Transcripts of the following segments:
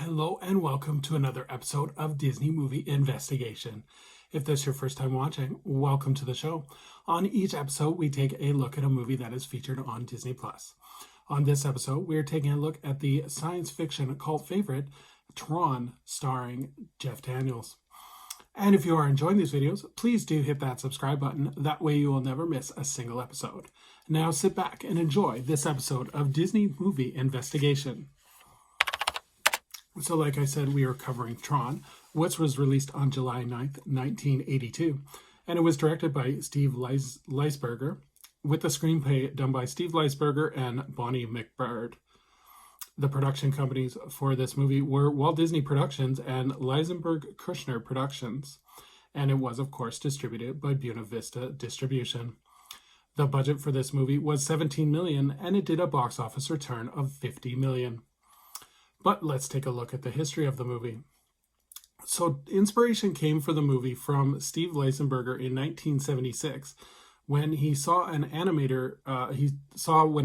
Hello and welcome to another episode of Disney Movie Investigation. If this is your first time watching, welcome to the show. On each episode, we take a look at a movie that is featured on Disney+. On this episode, we are taking a look at the science fiction cult favorite, Tron, starring Jeff Daniels. And if you are enjoying these videos, please do hit that subscribe button. That way you will never miss a single episode. Now sit back and enjoy this episode of Disney Movie Investigation. So like I said, we are covering Tron, which was released on July 9th, 1982. And it was directed by Steve Leisberger, with the screenplay done by Steve Leisberger and Bonnie McBride. The production companies for this movie were Walt Disney Productions and Leisenberg-Kushner Productions. And it was, of course, distributed by Buena Vista Distribution. The budget for this movie was $17 million, and it did a box office return of $50 million. But let's take a look at the history of the movie. So inspiration came for the movie from Steve Leisenberger in 1976 when he saw when an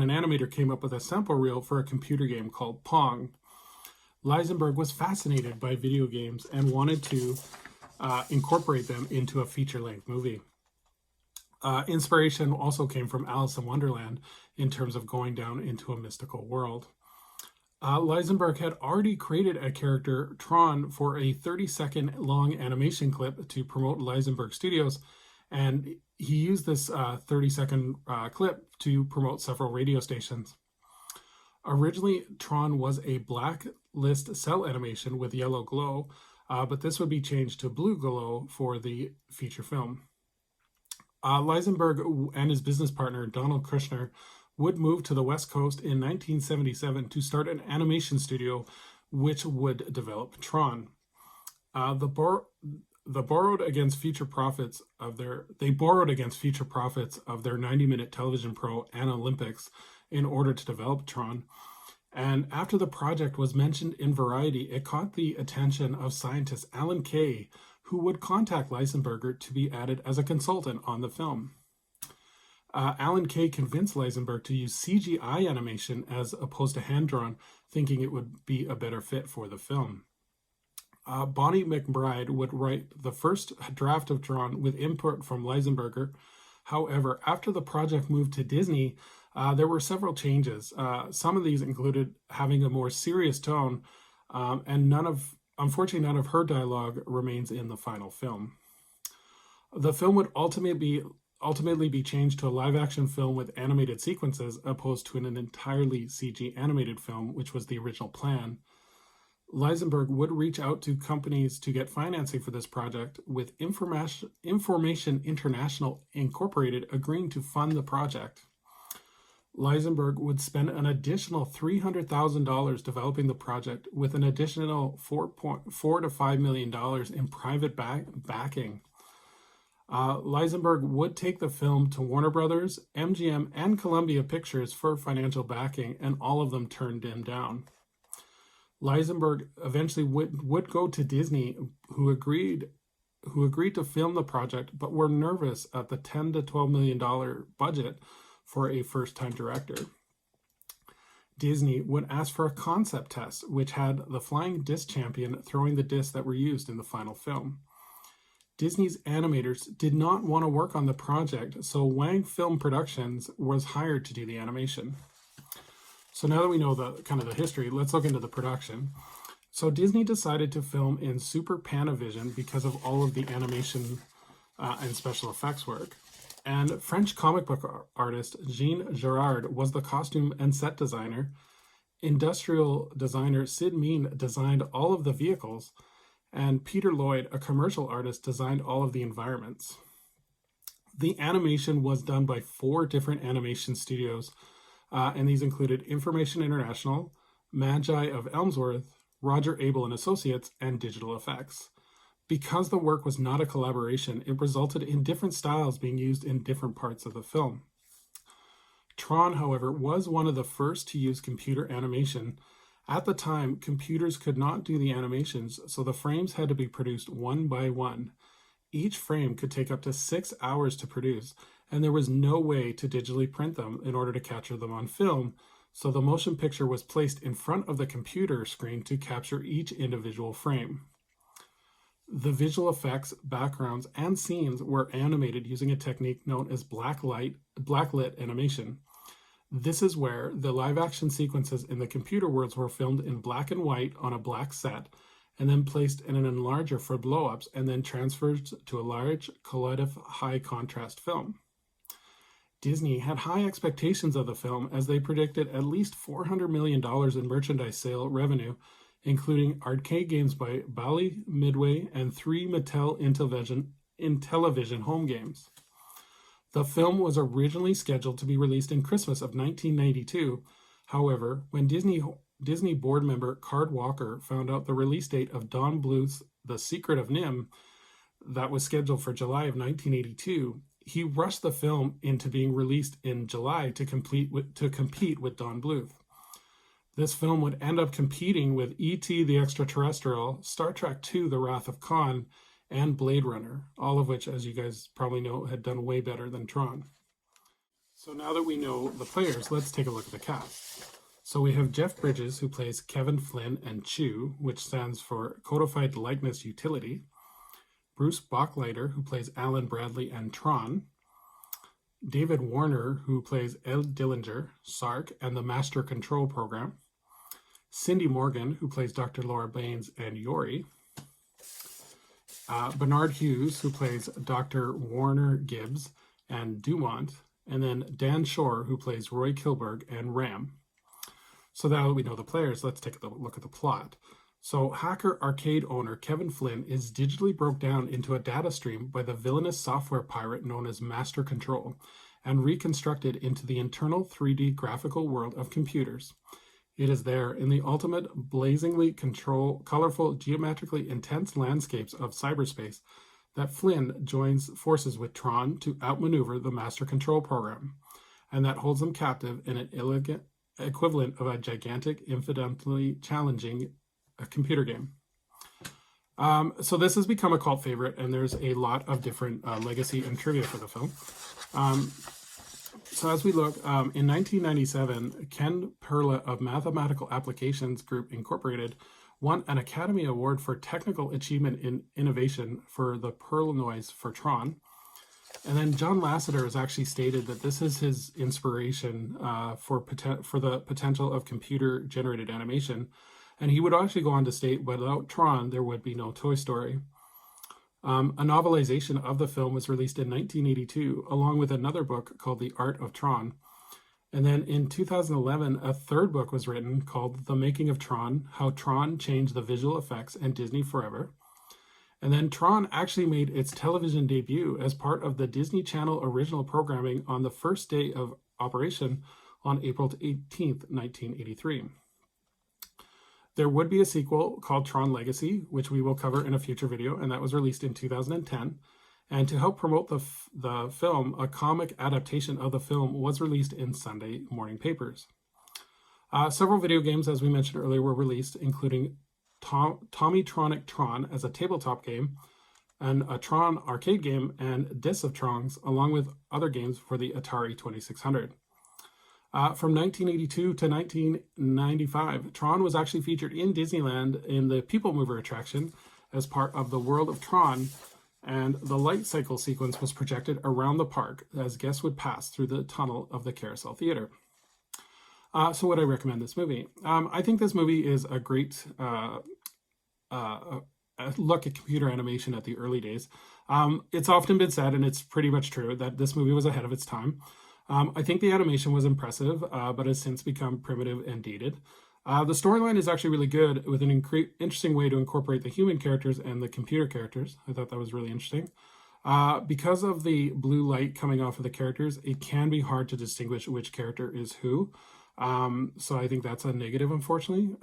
animator came up with a sample reel for a computer game called Pong. Leisenberg was fascinated by video games and wanted to incorporate them into a feature-length movie. Inspiration also came from Alice in Wonderland in terms of going down into a mystical world. Leisenberg had already created a character, Tron, for a 30-second long animation clip to promote Leisenberg Studios, and he used this 30-second clip to promote several radio stations. Originally, Tron was a black list cell animation with yellow glow, but this would be changed to blue glow for the feature film. Leisenberg and his business partner, Donald Kushner, would move to the West Coast in 1977 to start an animation studio which would develop Tron. They borrowed against future profits of their 90-minute television pro and Olympics in order to develop Tron. And after the project was mentioned in Variety, it caught the attention of scientist Alan Kay, who would contact Leisenberger to be added as a consultant on the film. Alan Kay convinced Leisenberg to use CGI animation as opposed to hand-drawn, thinking it would be a better fit for the film. Bonnie McBride would write the first draft of Tron with input from Leisenberger. However, after the project moved to Disney, there were several changes. Some of these included having a more serious tone, and unfortunately, none of her dialogue remains in the final film. The film would ultimately be changed to a live-action film with animated sequences opposed to an entirely CG animated film, which was the original plan. Leisenberg would reach out to companies to get financing for this project, with Information International Incorporated agreeing to fund the project. Leisenberg would spend an additional $300,000 developing the project, with an additional $4 to $5 million in private backing. Leisenberg would take the film to Warner Brothers, MGM, and Columbia Pictures for financial backing, and all of them turned him down. Leisenberg eventually would go to Disney, who agreed to film the project, but were nervous at the $10 to $12 million budget for a first-time director. Disney would ask for a concept test, which had the flying disc champion throwing the discs that were used in the final film. Disney's animators did not want to work on the project, so Wang Film Productions was hired to do the animation. So now that we know the history, let's look into the production. So Disney decided to film in Super Panavision because of all of the animation and special effects work. And French comic book artist Jean Girard was the costume and set designer. Industrial designer Sid Mean designed all of the vehicles, and Peter Lloyd, a commercial artist, designed all of the environments. The animation was done by 4 different animation studios, and these included Information International, Magi of Elmsworth, Roger Abel and Associates, and Digital Effects. Because the work was not a collaboration, it resulted in different styles being used in different parts of the film. Tron, however, was one of the first to use computer animation. At the time, computers could not do the animations, so the frames had to be produced one by one. Each frame could take up to 6 hours to produce, and there was no way to digitally print them in order to capture them on film, So the motion picture was placed in front of the computer screen to capture each individual frame. The visual effects, backgrounds, and scenes were animated using a technique known as blacklit animation. This is where the live-action sequences in the computer worlds were filmed in black and white on a black set, and then placed in an enlarger for blow-ups, and then transferred to a large, coloritive, high-contrast film. Disney had high expectations of the film, as they predicted at least $400 million in merchandise sale revenue, including arcade games by Bally, Midway, and 3 Mattel Intellivision home games. The film was originally scheduled to be released in Christmas of 1992. However, when Disney board member Card Walker found out the release date of Don Bluth's The Secret of Nim that was scheduled for July of 1982, he rushed the film into being released in July to compete with Don Bluth. This film would end up competing with E.T. the Extraterrestrial, Star Trek II: The Wrath of Khan, and Blade Runner, all of which, as you guys probably know, had done way better than Tron. So now that we know the players, let's take a look at the cast. So we have Jeff Bridges, who plays Kevin Flynn and Chew, which stands for Codified Likeness Utility. Bruce Bocklighter, who plays Alan Bradley and Tron. David Warner, who plays El Dillinger, Sark, and the Master Control Program. Cindy Morgan, who plays Dr. Laura Baines and Yori. Bernard Hughes, who plays Dr. Warner Gibbs and Dumont. And then Dan Shore, who plays Roy Kilberg and Ram. So now that we know the players, let's take a look at the plot. So hacker arcade owner Kevin Flynn is digitally broke down into a data stream by the villainous software pirate known as Master Control, and reconstructed into the internal 3D graphical world of computers. It is there, in the ultimate, blazingly colorful, geometrically intense landscapes of cyberspace, that Flynn joins forces with Tron to outmaneuver the Master Control Program, and that holds them captive in an elegant equivalent of a gigantic, infinitely challenging computer game. So this has become a cult favorite, and there's a lot of different legacy and trivia for the film. So as we look, in 1997, Ken Perla of Mathematical Applications Group Incorporated won an Academy Award for Technical Achievement in Innovation for the Perla noise for Tron. And then John Lasseter has actually stated that this is his inspiration for the potential of computer-generated animation. And he would actually go on to state, without Tron, there would be no Toy Story. A novelization of the film was released in 1982, along with another book called The Art of Tron. And then in 2011, a third book was written called The Making of Tron, How Tron Changed the Visual Effects and Disney Forever. And then Tron actually made its television debut as part of the Disney Channel original programming on the first day of operation on April 18th, 1983. There would be a sequel called Tron Legacy, which we will cover in a future video, and that was released in 2010. And to help promote the film, a comic adaptation of the film was released in Sunday morning papers. Several video games, as we mentioned earlier, were released, including Tommytronic Tron as a tabletop game, and a Tron arcade game, and Discs of Trons, along with other games for the Atari 2600. From 1982 to 1995, Tron was actually featured in Disneyland in the People Mover attraction as part of the World of Tron, and the light cycle sequence was projected around the park as guests would pass through the tunnel of the Carousel Theater. So would I recommend this movie? I think this movie is a great look at computer animation at the early days. It's often been said, and it's pretty much true, that this movie was ahead of its time. I think the animation was impressive, but has since become primitive and dated. The storyline is actually really good, with an interesting way to incorporate the human characters and the computer characters. I thought that was really interesting. Because of the blue light coming off of the characters, it can be hard to distinguish which character is who. So I think that's a negative, unfortunately.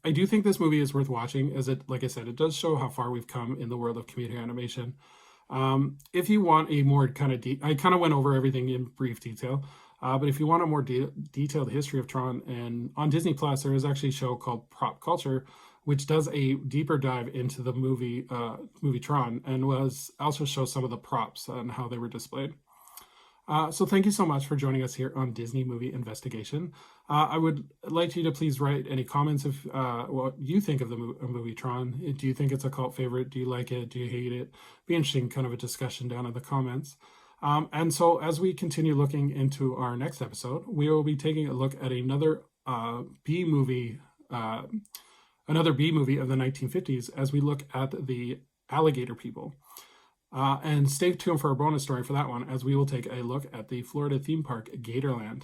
I do think this movie is worth watching, as it, like I said, it does show how far we've come in the world of computer animation. If you want a more kind of I kind of went over everything in brief detail, but if you want a more detailed history of Tron, and on Disney Plus, there is actually a show called Prop Culture, which does a deeper dive into the movie Tron, and also shows some of the props and how they were displayed. So thank you so much for joining us here on Disney Movie Investigation. I would like you to please write any comments of what you think of the movie Tron. Do you think it's a cult favorite? Do you like it? Do you hate it? Be interesting, kind of a discussion down in the comments. And so as we continue looking into our next episode, we will be taking a look at another B movie, another B movie of the 1950s, as we look at the alligator people. And stay tuned for a bonus story for that one, as we will take a look at the Florida theme park, Gatorland.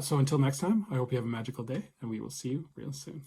So until next time, I hope you have a magical day, and we will see you real soon.